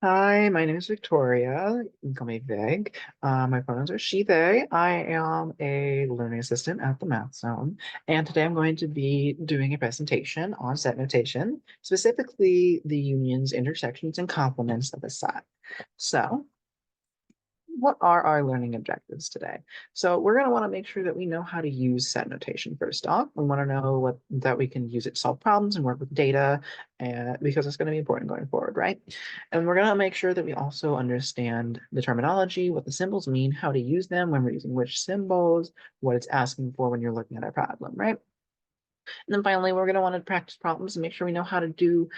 Hi, my name is Victoria. You can call me Vig. My pronouns are she, they. I am a learning assistant at the Math Zone, and today I'm going to be doing a presentation on set notation, specifically the unions, intersections, and complements of a set. So, what are our learning objectives today? So we're going to want to make sure that we know how to use set notation first off. We want to know that we can use it to solve problems and work with data, and because it's going to be important going forward, right? And we're going to make sure that we also understand the terminology, what the symbols mean, how to use them, when we're using which symbols, what it's asking for when you're looking at a problem, right? And then finally, we're going to want to practice problems and make sure we know how to do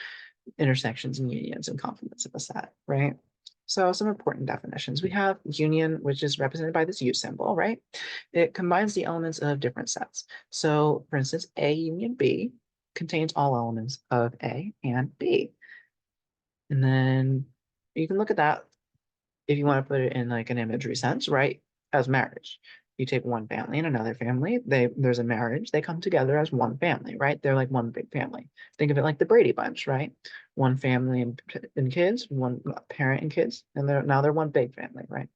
intersections and unions and complements of a set, right? So some important definitions. We have union, which is represented by this U symbol, right? It combines the elements of different sets. So for instance, A union B contains all elements of A and B. And then you can look at that if you want to put it in like an imagery sense, right? As marriage. You take one family and another family, there's a marriage, they come together as one family, right? They're like one big family. Think of it like the Brady Bunch, right? One family and kids, one parent and kids, and they're one big family, right?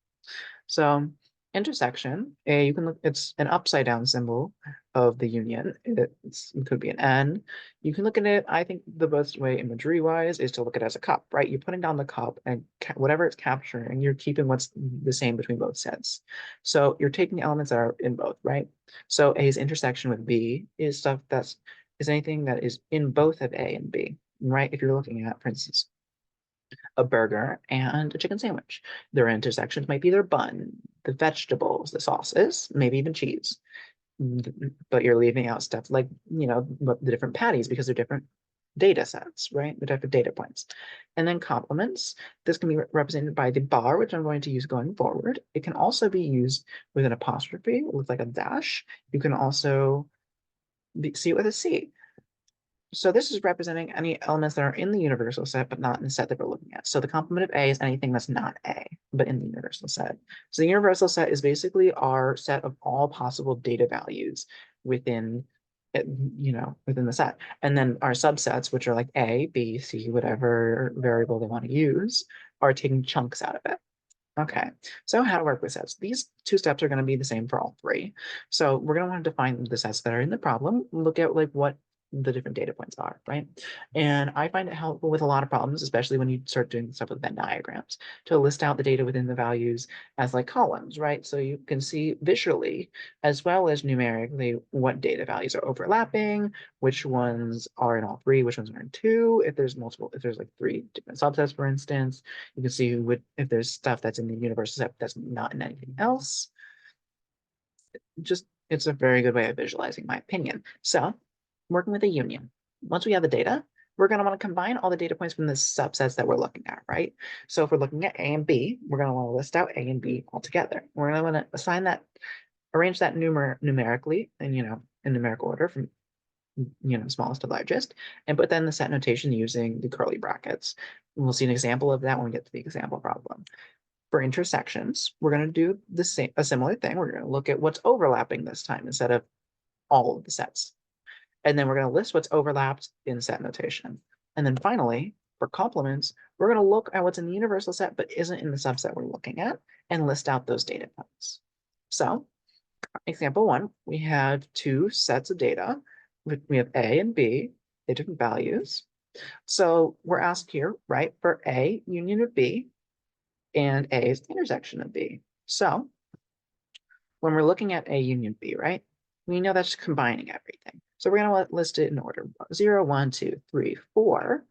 So intersection, you can look, it's an upside down symbol of the union. It could be an N. You can look at it, I think the best way imagery wise is to look at it as a cup, right? You're putting down the cup and whatever it's capturing, you're keeping what's the same between both sets. So you're taking elements that are in both, right? So A's intersection with B is anything that is in both of A and B, right? If you're looking at, for instance, a burger and a chicken sandwich. Their intersections might be their bun, the vegetables, the sauces, maybe even cheese. But you're leaving out stuff like, the different patties because they're different data sets, right? The different data points. And then complements. This can be represented by the bar, which I'm going to use going forward. It can also be used with an apostrophe, with like a dash. You can also see it with a C. So this is representing any elements that are in the universal set, but not in the set that we're looking at. So the complement of A is anything that's not A, but in the universal set. So the universal set is basically our set of all possible data values within within the set. And then our subsets, which are like A, B, C, whatever variable they want to use, are taking chunks out of it. Okay, so how to work with sets. These two steps are going to be the same for all three. So we're going to want to define the sets that are in the problem, look at like what the different data points are, right? And I find it helpful with a lot of problems, especially when you start doing stuff with Venn diagrams, to list out the data within the values as like columns, right? So you can see visually as well as numerically what data values are overlapping, which ones are in all three, which ones are in two, if there's like three different subsets, for instance. You can see if there's stuff that's in the universal set that's not in anything else. It's a very good way of visualizing my opinion. So working with a union. Once we have the data, we're going to want to combine all the data points from the subsets that we're looking at, right? So if we're looking at A and B, we're going to want to list out A and B all together. We're going to want to assign that, arrange that numerically and, in numerical order from, smallest to largest, and put that in the set notation using the curly brackets. And we'll see an example of that when we get to the example problem. For intersections, we're going to do a similar thing. We're going to look at what's overlapping this time instead of all of the sets. And then we're going to list what's overlapped in set notation. And then finally, for complements, we're going to look at what's in the universal set but isn't in the subset we're looking at and list out those data points. So example one, we have two sets of data. We have A and B, they have different values. So we're asked here, right, for A union of B and A is the intersection of B. So when we're looking at A union B, right, we know that's combining everything. So we're going to list it in order 0, 1, 2, 3, 4,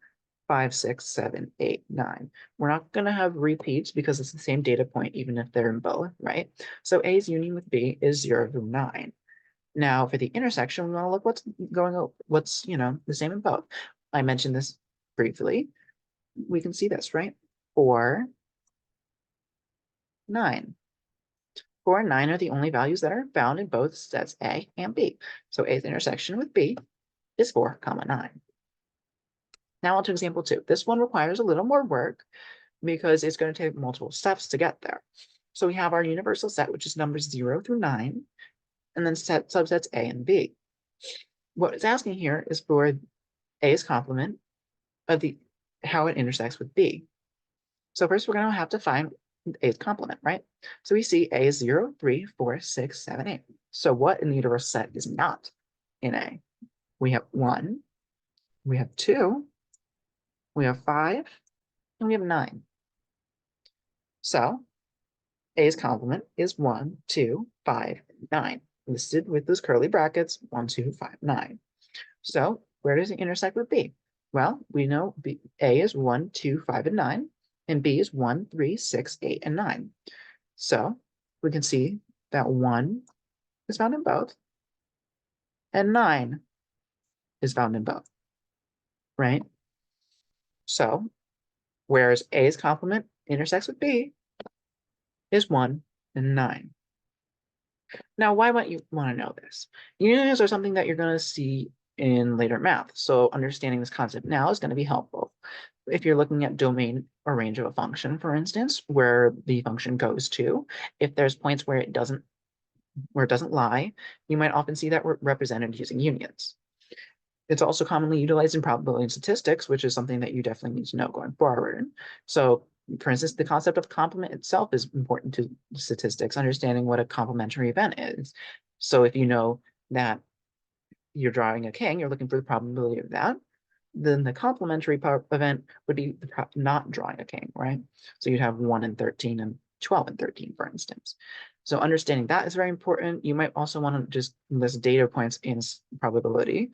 5, 6, 7, 8, 9. We're not going to have repeats because it's the same data point, even if they're in both, right? So A's union with B is 0 through 9. Now for the intersection, we want to look what's the same in both. I mentioned this briefly. We can see this, right? 4, 9. 4 and 9 are the only values that are found in both sets A and B. So A's intersection with B is 4, 9. Now on to example 2. This one requires a little more work because it's going to take multiple steps to get there. So we have our universal set, which is numbers 0 through 9, and then subsets A and B. What it's asking here is for A's complement of how it intersects with B. So first we're going to have to find A's complement, right? So we see A is 0, 3, 4, 6, 7, 8. So what in the universal set is not in A? We have 1, we have 2, we have 5, and we have 9. So A's complement is 1, 2, 5, 9, listed with those curly brackets, 1, 2, 5, 9. So where does it intersect with B? Well, we know A is 1, 2, 5, and 9, and B is 1, 3, 6, 8, and 9. So we can see that 1 is found in both, and 9 is found in both, right? So whereas A's complement intersects with B is 1 and 9. Now, why might you want to know this? Unions are something that you're going to see in later math, so understanding this concept now is going to be helpful. If you're looking at domain or range of a function, for instance, where the function goes to, if there's points where it doesn't lie, you might often see that represented using unions. It's also commonly utilized in probability and statistics, which is something that you definitely need to know going forward. So, for instance, the concept of complement itself is important to statistics, understanding what a complementary event is. So if you know that you're drawing a king, you're looking for the probability of that, then the complementary event would be not drawing a king, right? So you'd have 1 and 13 and 12 and 13, for instance. So understanding that is very important. You might also want to just list data points in probability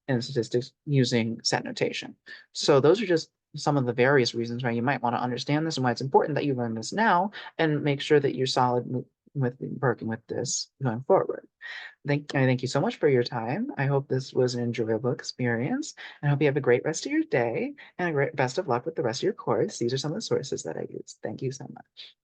and statistics using set notation. So those are just some of the various reasons why you might want to understand this and why it's important that you learn this now and make sure that you're solid with working with this going forward. I thank you so much for your time. I hope this was an enjoyable experience. And I hope you have a great rest of your day and a great best of luck with the rest of your course. These are some of the sources that I used. Thank you so much.